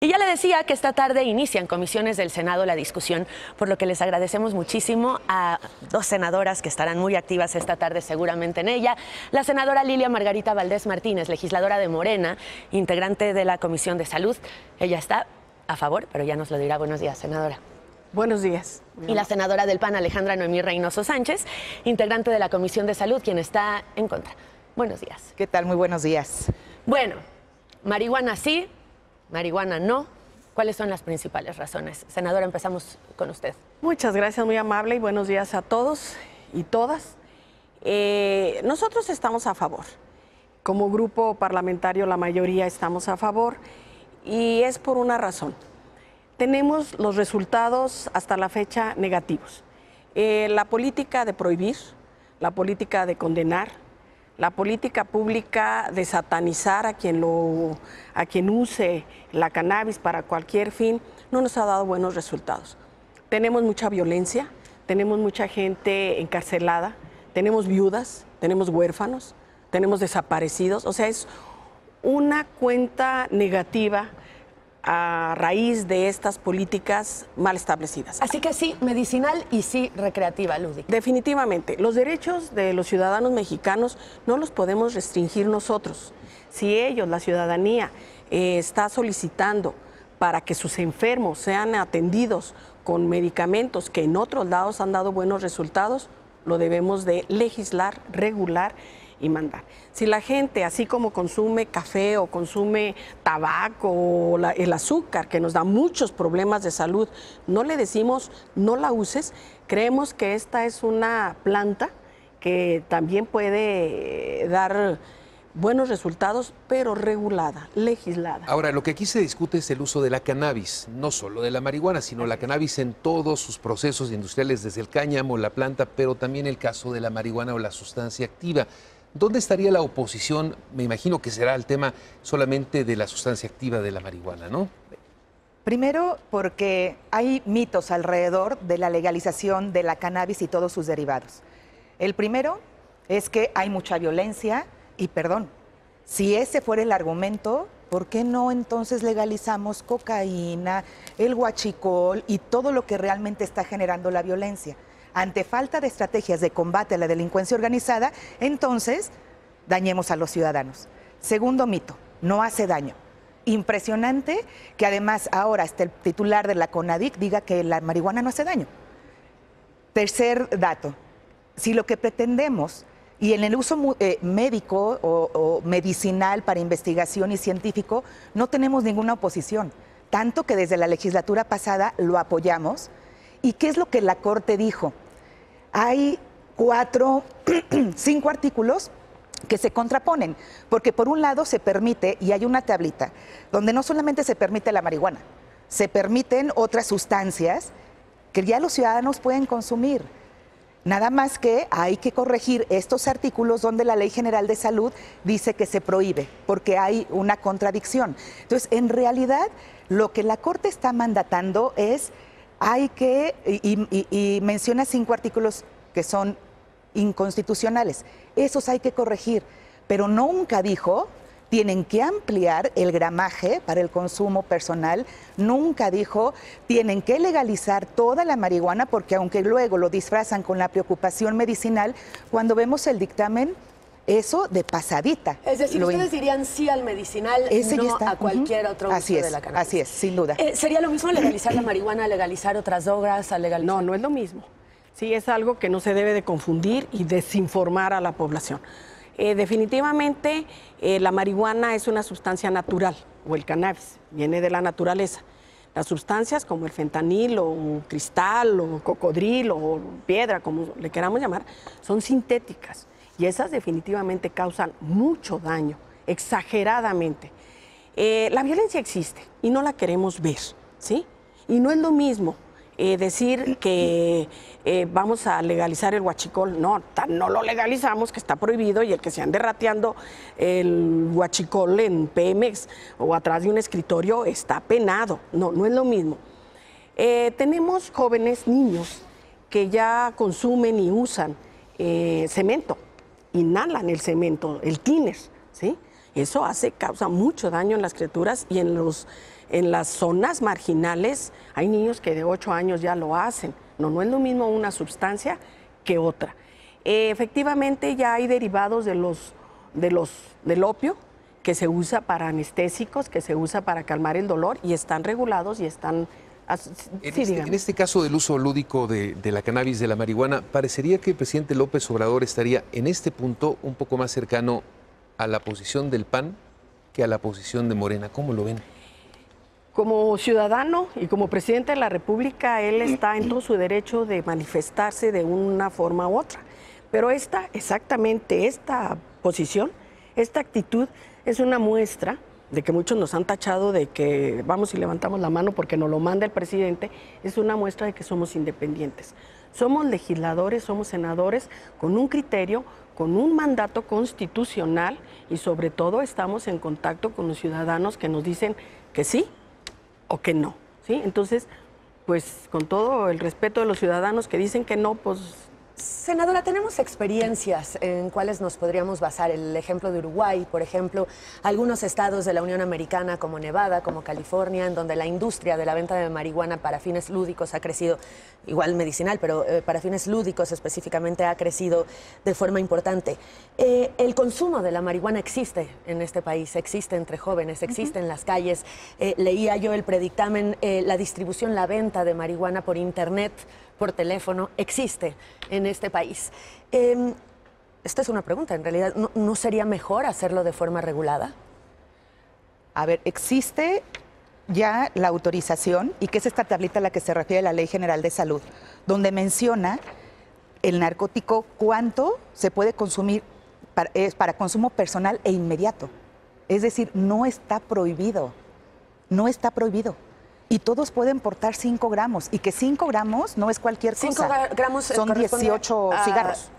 Y ya le decía que esta tarde inician comisiones del Senado la discusión, por lo que les agradecemos muchísimo a dos senadoras que estarán muy activas esta tarde seguramente en ella. La senadora Lilia Margarita Valdés Martínez, legisladora de Morena, integrante de la Comisión de Salud. Ella está a favor, pero ya nos lo dirá. Buenos días, senadora. Buenos días. Y la senadora del PAN, Alejandra Noemí Reynoso Sánchez, integrante de la Comisión de Salud, quien está en contra. Buenos días. ¿Qué tal? Muy buenos días. Bueno, marihuana sí, marihuana no. ¿Cuáles son las principales razones? Senadora, empezamos con usted. Muchas gracias, muy amable, y buenos días a todos y todas. Nosotros estamos a favor. Como grupo parlamentario, la mayoría estamos a favor, y es por una razón. Tenemos los resultados hasta la fecha negativos. La política de prohibir, la política de condenar, la política pública de satanizar a quien use la cannabis para cualquier fin, no nos ha dado buenos resultados. Tenemos mucha violencia, tenemos mucha gente encarcelada, tenemos viudas, tenemos huérfanos, tenemos desaparecidos. O sea, es una cuenta negativa a raíz de estas políticas mal establecidas. Así que sí medicinal y sí recreativa, lúdica. Definitivamente, los derechos de los ciudadanos mexicanos no los podemos restringir nosotros. Si ellos, la ciudadanía, está solicitando para que sus enfermos sean atendidos con medicamentos que en otros lados han dado buenos resultados, lo debemos de legislar, regular y mandar. Si la gente, así como consume café o consume tabaco o el azúcar, que nos da muchos problemas de salud, no le decimos no la uses, creemos que esta es una planta que también puede dar buenos resultados, pero regulada, legislada. Ahora, lo que aquí se discute es el uso de la cannabis, no solo de la marihuana, sino la cannabis en todos sus procesos industriales, desde el cáñamo, la planta, pero también el caso de la marihuana o la sustancia activa. ¿Dónde estaría la oposición? Me imagino que será el tema solamente de la sustancia activa de la marihuana, ¿no? Primero, porque hay mitos alrededor de la legalización de la cannabis y todos sus derivados. El primero es que hay mucha violencia y, perdón, si ese fuera el argumento, ¿por qué no entonces legalizamos cocaína, el huachicol y todo lo que realmente está generando la violencia? Ante falta de estrategias de combate a la delincuencia organizada, entonces dañemos a los ciudadanos. Segundo mito, no hace daño. Impresionante que además ahora hasta el titular de la CONADIC diga que la marihuana no hace daño. Tercer dato, si lo que pretendemos, y en el uso médico o medicinal para investigación y científico, no tenemos ninguna oposición, tanto que desde la legislatura pasada lo apoyamos. ¿Y qué es lo que la Corte dijo? Hay 5 artículos que se contraponen, porque por un lado se permite, y hay una tablita, donde no solamente se permite la marihuana, se permiten otras sustancias que ya los ciudadanos pueden consumir. Nada más que hay que corregir estos artículos donde la Ley General de Salud dice que se prohíbe, porque hay una contradicción. Entonces, en realidad, lo que la Corte está mandatando es hay que, y menciona 5 artículos que son inconstitucionales. Esos hay que corregir, pero nunca dijo tienen que ampliar el gramaje para el consumo personal, nunca dijo tienen que legalizar toda la marihuana, porque aunque luego lo disfrazan con la preocupación medicinal, cuando vemos el dictamen, eso de pasadita. Es decir, ustedes dirían sí al medicinal, no a cualquier otro uso de la cannabis. Así es, sin duda. ¿Sería lo mismo legalizar la marihuana, legalizar otras drogas, a legalizar? No, no es lo mismo. Sí, es algo que no se debe de confundir y desinformar a la población. Definitivamente, la marihuana es una sustancia natural, o el cannabis, viene de la naturaleza. Las sustancias como el fentanil, o cristal, o cocodrilo, o piedra, como le queramos llamar, son sintéticas. Y esas definitivamente causan mucho daño, exageradamente. La violencia existe y no la queremos ver, ¿sí? Y no es lo mismo decir que vamos a legalizar el huachicol. No, no lo legalizamos, que está prohibido, y el que se ande rateando el huachicol en Pemex o atrás de un escritorio está penado. No, no es lo mismo. Tenemos jóvenes, niños, que ya consumen y usan cemento. Inhalan el cemento, el tiner, ¿sí? Eso causa mucho daño en las criaturas y en los en las zonas marginales hay niños que de 8 años ya lo hacen. No es lo mismo una sustancia que otra. Efectivamente ya hay derivados del opio que se usa para anestésicos, que se usa para calmar el dolor y están regulados y están... En este caso del uso lúdico de la cannabis, de la marihuana, parecería que el presidente López Obrador estaría en este punto un poco más cercano a la posición del PAN que a la posición de Morena. ¿Cómo lo ven? Como ciudadano y como presidente de la República, él está en todo su derecho de manifestarse de una forma u otra. Pero exactamente esta posición, esta actitud es una muestra de que muchos nos han tachado de que vamos y levantamos la mano porque nos lo manda el presidente, es una muestra de que somos independientes. Somos legisladores, somos senadores con un criterio, con un mandato constitucional y sobre todo estamos en contacto con los ciudadanos que nos dicen que sí o que no, ¿sí? Entonces, pues con todo el respeto de los ciudadanos que dicen que no, pues... Senadora, tenemos experiencias en cuáles nos podríamos basar. El ejemplo de Uruguay, por ejemplo, algunos estados de la Unión Americana como Nevada, como California, en donde la industria de la venta de marihuana para fines lúdicos ha crecido, igual medicinal, pero para fines lúdicos específicamente ha crecido de forma importante. El consumo de la marihuana existe en este país, existe entre jóvenes, existe en las calles. Leía yo el predictamen, la distribución, la venta de marihuana por internet, por teléfono, existe en este país. Esta es una pregunta, en realidad. ¿No sería mejor hacerlo de forma regulada? A ver, existe ya la autorización, y que es esta tablita a la que se refiere la Ley General de Salud, donde menciona el narcótico cuánto se puede consumir para consumo personal e inmediato. Es decir, no está prohibido, no está prohibido. Y todos pueden portar 5 gramos, y que 5 gramos no es cualquier cosa. 5 gramos son 18 cigarros.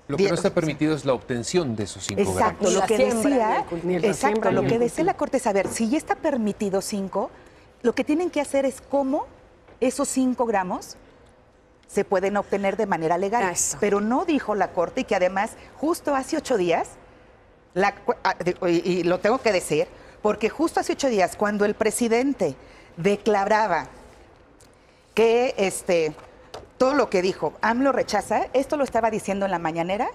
Lo que no está permitido es la obtención de esos 5 gramos. Exacto, lo que decía la Corte es, a ver, si ya está permitido 5, lo que tienen que hacer es cómo esos 5 gramos se pueden obtener de manera legal. Eso. Pero no dijo la Corte, y que además justo hace 8 días, y lo tengo que decir, porque justo hace 8 días, cuando el presidente declaraba que todo lo que dijo, AMLO rechaza, esto lo estaba diciendo en la mañanera,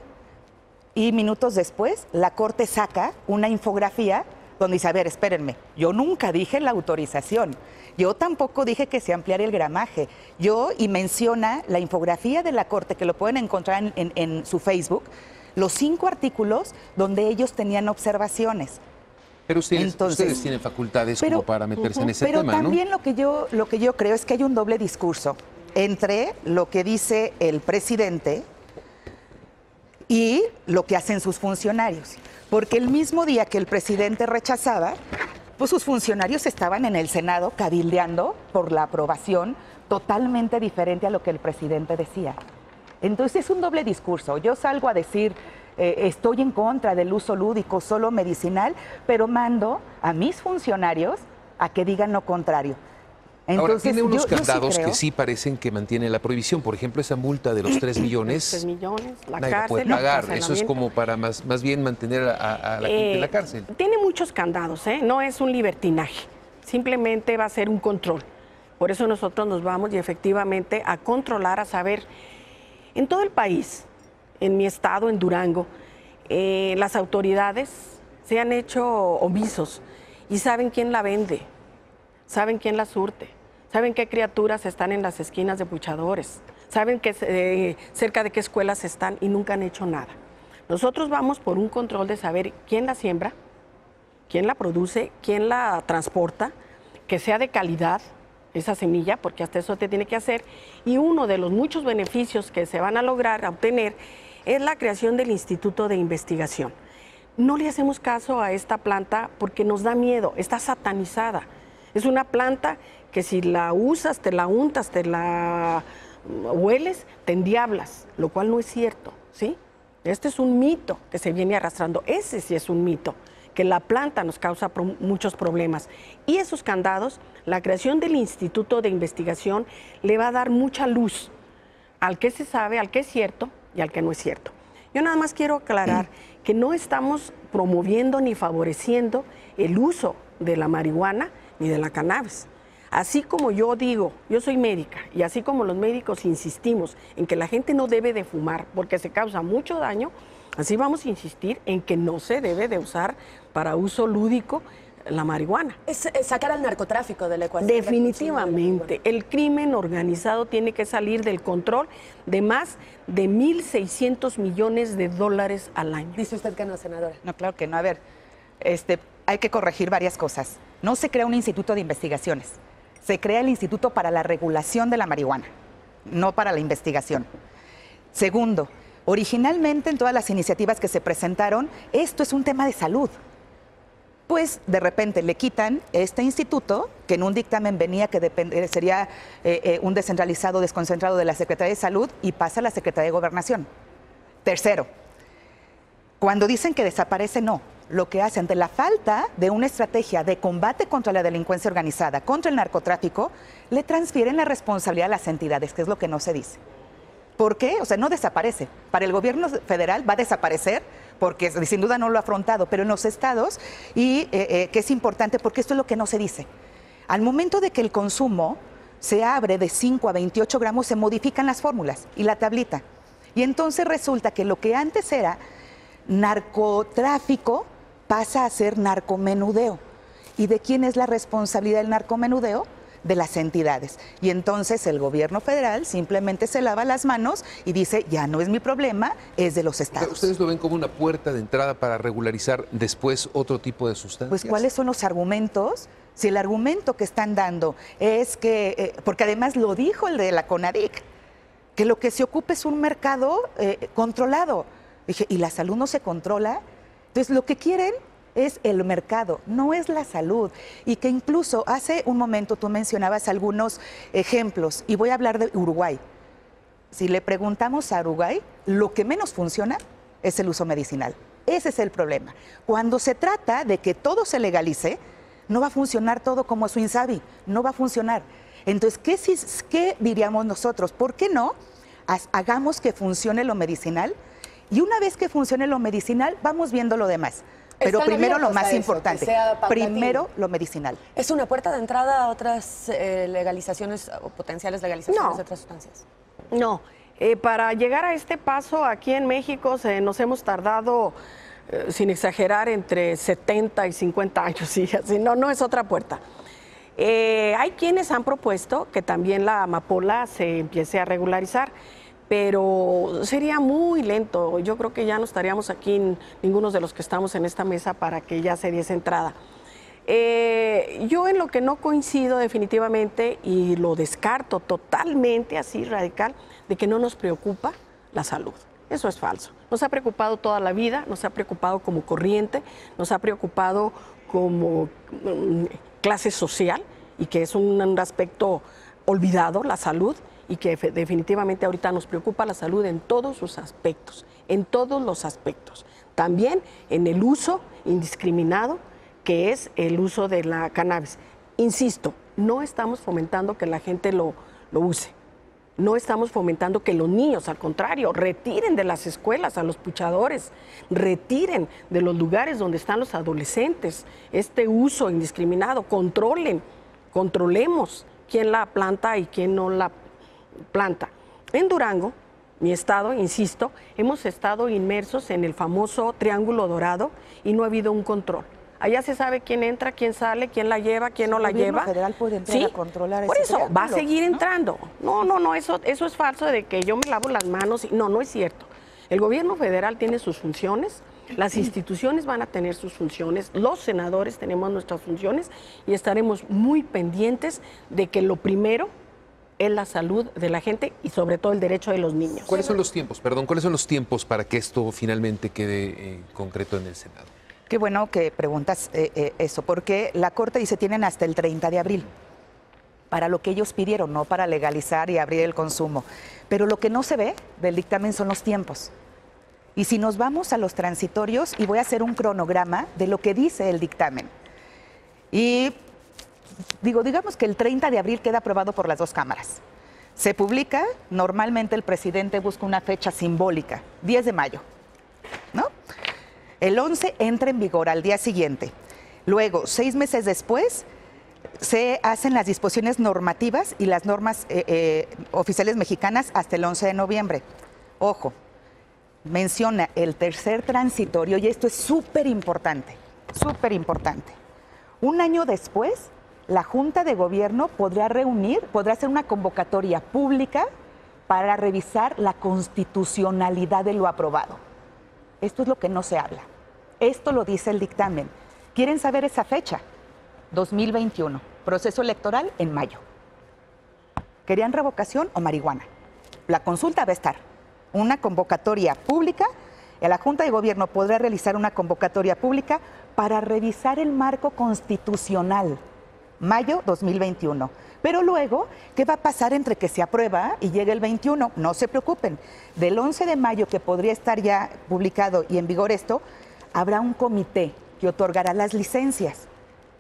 y minutos después la Corte saca una infografía donde dice, a ver, espérenme, yo nunca dije la autorización, yo tampoco dije que se ampliara el gramaje, y menciona la infografía de la Corte, que lo pueden encontrar en su Facebook, los 5 artículos donde ellos tenían observaciones. Pero ustedes tienen facultades como para meterse en ese tema, ¿no? Pero también lo que yo creo es que hay un doble discurso entre lo que dice el presidente y lo que hacen sus funcionarios. Porque el mismo día que el presidente rechazaba, pues sus funcionarios estaban en el Senado cabildeando por la aprobación totalmente diferente a lo que el presidente decía. Entonces es un doble discurso. Yo salgo a decir... estoy en contra del uso lúdico, solo medicinal, pero mando a mis funcionarios a que digan lo contrario. Entonces, ahora, tiene unos candados que sí parecen que mantienen la prohibición. Por ejemplo, esa multa de los 3 millones. 3 millones, la nadie cárcel. Puede pagar. Eso es como para más bien mantener a la gente en la cárcel. Tiene muchos candados, no es un libertinaje. Simplemente va a ser un control. Por eso nosotros nos vamos y efectivamente a controlar, a saber, en todo el país, en mi estado, en Durango, las autoridades se han hecho omisos y saben quién la vende, saben quién la surte, saben qué criaturas están en las esquinas de puchadores, saben cerca de qué escuelas están y nunca han hecho nada. Nosotros vamos por un control de saber quién la siembra, quién la produce, quién la transporta, que sea de calidad esa semilla, porque hasta eso te tiene que hacer. Y uno de los muchos beneficios que se van a lograr obtener es la creación del Instituto de Investigación. No le hacemos caso a esta planta porque nos da miedo, está satanizada. Es una planta que si la usas, te la untas, te la hueles, te endiablas, lo cual no es cierto, ¿sí? Este es un mito que se viene arrastrando, ese sí es un mito, que la planta nos causa muchos problemas. Y esos candados, la creación del Instituto de Investigación le va a dar mucha luz al que se sabe, al que es cierto y al que no es cierto. Yo nada más quiero aclarar que no estamos promoviendo ni favoreciendo el uso de la marihuana. ni de la cannabis. Así como yo digo, yo soy médica, y así como los médicos insistimos en que la gente no debe de fumar porque se causa mucho daño, así vamos a insistir en que no se debe de usar para uso lúdico la marihuana. Es sacar al narcotráfico de la ecuación. Definitivamente, el crimen organizado tiene que salir del control de más de 1.600 millones de dólares al año. Dice usted que no, senadora. No, claro que no. A ver, hay que corregir varias cosas. No se crea un instituto de investigaciones. Se crea el Instituto para la Regulación de la Marihuana, no para la investigación. Segundo, originalmente en todas las iniciativas que se presentaron, esto es un tema de salud. Pues de repente le quitan este instituto, que en un dictamen venía que sería un descentralizado, desconcentrado de la Secretaría de Salud, y pasa a la Secretaría de Gobernación. Tercero, cuando dicen que desaparece, no. Lo que hacen ante la falta de una estrategia de combate contra la delincuencia organizada, contra el narcotráfico, le transfieren la responsabilidad a las entidades, que es lo que no se dice. ¿Por qué? O sea, no desaparece. Para el gobierno federal va a desaparecer, porque sin duda no lo ha afrontado, pero en los estados, y que es importante porque esto es lo que no se dice. Al momento de que el consumo se abre de 5 a 28 gramos, se modifican las fórmulas y la tablita. Y entonces resulta que lo que antes era narcotráfico pasa a ser narcomenudeo. ¿Y de quién es la responsabilidad del narcomenudeo? De las entidades. Y entonces el gobierno federal simplemente se lava las manos y dice, ya no es mi problema, es de los estados. ¿Ustedes lo ven como una puerta de entrada para regularizar después otro tipo de sustancias? Pues, ¿cuáles son los argumentos? Si el argumento que están dando es que, porque además lo dijo el de la CONADIC, que lo que se ocupa es un mercado controlado. Dije, ¿y la salud no se controla? Entonces, lo que quieren es el mercado, no es la salud. Y que incluso hace un momento tú mencionabas algunos ejemplos, y voy a hablar de Uruguay. Si le preguntamos a Uruguay, lo que menos funciona es el uso medicinal. Ese es el problema. Cuando se trata de que todo se legalice, no va a funcionar todo como su Insabi, no va a funcionar. Entonces, ¿qué diríamos nosotros? ¿Por qué no hagamos que funcione lo medicinal? Y una vez que funcione lo medicinal, vamos viendo lo demás. Pero primero lo más importante, primero lo medicinal. ¿Es una puerta de entrada a otras legalizaciones o potenciales legalizaciones de otras sustancias? No, para llegar a este paso aquí en México nos hemos tardado, sin exagerar, entre 70 y 50 años, ¿sí? Así, no es otra puerta. Hay quienes han propuesto que también la amapola se empiece a regularizar, pero sería muy lento. Yo creo que ya no estaríamos aquí, ninguno de los que estamos en esta mesa, para que ya se diese entrada. Yo en lo que no coincido definitivamente, y lo descarto totalmente así radical, de que no nos preocupa la salud. Eso es falso. Nos ha preocupado toda la vida, nos ha preocupado como corriente, nos ha preocupado como clase social, y que es un aspecto olvidado, la salud, y que definitivamente ahorita nos preocupa la salud en todos sus aspectos, en todos los aspectos. También en el uso indiscriminado, que es el uso de la cannabis. Insisto, no estamos fomentando que la gente lo use. No estamos fomentando que los niños, al contrario, retiren de las escuelas a los puchadores, retiren de los lugares donde están los adolescentes este uso indiscriminado, controlemos quién la planta y quién no la planta. En Durango, mi estado, insisto, hemos estado inmersos en el famoso Triángulo Dorado y no ha habido un control. Allá se sabe quién entra, quién sale, quién la lleva, quién no la lleva. El gobierno federal puede entrar a controlar por ese eso va a triángulo, seguir entrando. No, eso es falso, de que yo me lavo las manos. No es cierto. El gobierno federal tiene sus funciones, las instituciones van a tener sus funciones, los senadores tenemos nuestras funciones, y estaremos muy pendientes de que lo primero es la salud de la gente y sobre todo el derecho de los niños. ¿Cuáles son los tiempos? ¿Cuáles son los tiempos para que esto finalmente quede concreto en el Senado? Qué bueno que preguntas eso, porque la Corte dice tienen hasta el 30 de abril para lo que ellos pidieron, no para legalizar y abrir el consumo. Pero lo que no se ve del dictamen son los tiempos. Y si nos vamos a los transitorios, y voy a hacer un cronograma de lo que dice el dictamen. Y digamos que el 30 de abril queda aprobado por las dos cámaras. Se publica, normalmente el presidente busca una fecha simbólica, 10 de mayo, ¿no? El 11 entra en vigor al día siguiente. Luego, 6 meses después, Se hacen las disposiciones normativas y las normas oficiales mexicanas hasta el 11 de noviembre. Ojo, menciona el tercer transitorio, y esto es súper importante, súper importante. Un año después, la Junta de Gobierno podrá hacer una convocatoria pública para revisar la constitucionalidad de lo aprobado. Esto es lo que no se habla. Esto lo dice el dictamen. ¿Quieren saber esa fecha? 2021. Proceso electoral en mayo. ¿Querían revocación o marihuana? La consulta va a estar. Una convocatoria pública. La Junta de Gobierno podrá realizar una convocatoria pública para revisar el marco constitucional. Mayo 2021. Pero luego, ¿qué va a pasar entre que se aprueba y llegue el 21? No se preocupen. Del 11 de mayo, que podría estar ya publicado y en vigor esto, habrá un comité que otorgará las licencias.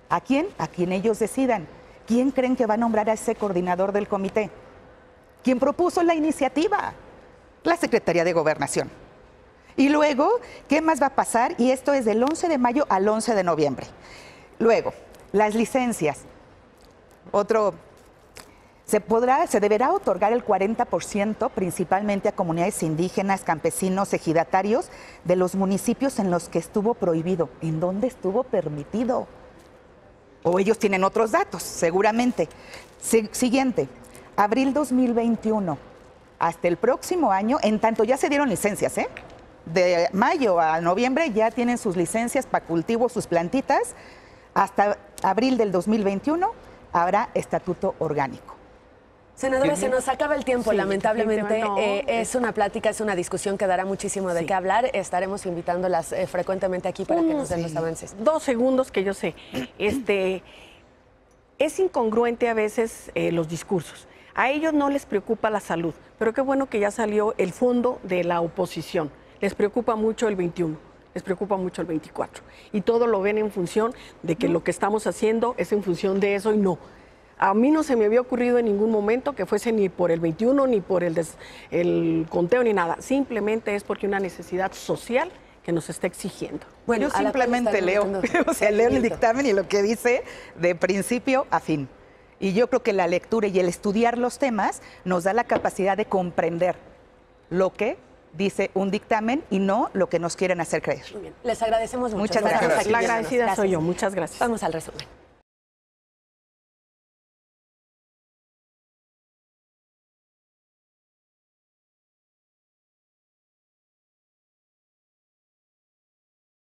¿A quién? A quien ellos decidan. ¿Quién creen que va a nombrar a ese coordinador del comité? ¿Quién propuso la iniciativa? La Secretaría de Gobernación. Y luego, ¿qué más va a pasar? Y esto es del 11 de mayo al 11 de noviembre. Luego, las licencias. Se deberá otorgar el 40%, principalmente a comunidades indígenas, campesinos, ejidatarios, de los municipios en los que estuvo prohibido. ¿En dónde estuvo permitido? O ellos tienen otros datos, seguramente. Siguiente, abril 2021. Hasta el próximo año, en tanto ya se dieron licencias, ¿eh? De mayo a noviembre ya tienen sus licencias para cultivo, sus plantitas. Hasta abril del 2021 habrá estatuto orgánico. Senadora, se nos acaba el tiempo, Sí, lamentablemente. no. Es una plática, es una discusión que dará muchísimo de qué hablar. Estaremos invitándolas frecuentemente aquí para que nos den los avances. 2 segundos que yo sé. Es incongruente a veces los discursos. A ellos no les preocupa la salud, pero qué bueno que ya salió el fondo de la oposición. Les preocupa mucho el 21, les preocupa mucho el 24. Y todo lo ven en función de que lo que estamos haciendo es en función de eso y no. A mí no se me había ocurrido en ningún momento que fuese ni por el 21, ni por el conteo, ni nada. Simplemente es porque una necesidad social que nos está exigiendo. Bueno, yo simplemente leo, leo el dictamen y lo que dice de principio a fin. Y yo creo que la lectura y el estudiar los temas nos da la capacidad de comprender lo que dice un dictamen y no lo que nos quieren hacer creer. Muy bien. Les agradecemos mucho. Muchas gracias. La agradecida soy yo. Muchas gracias. Vamos al resumen.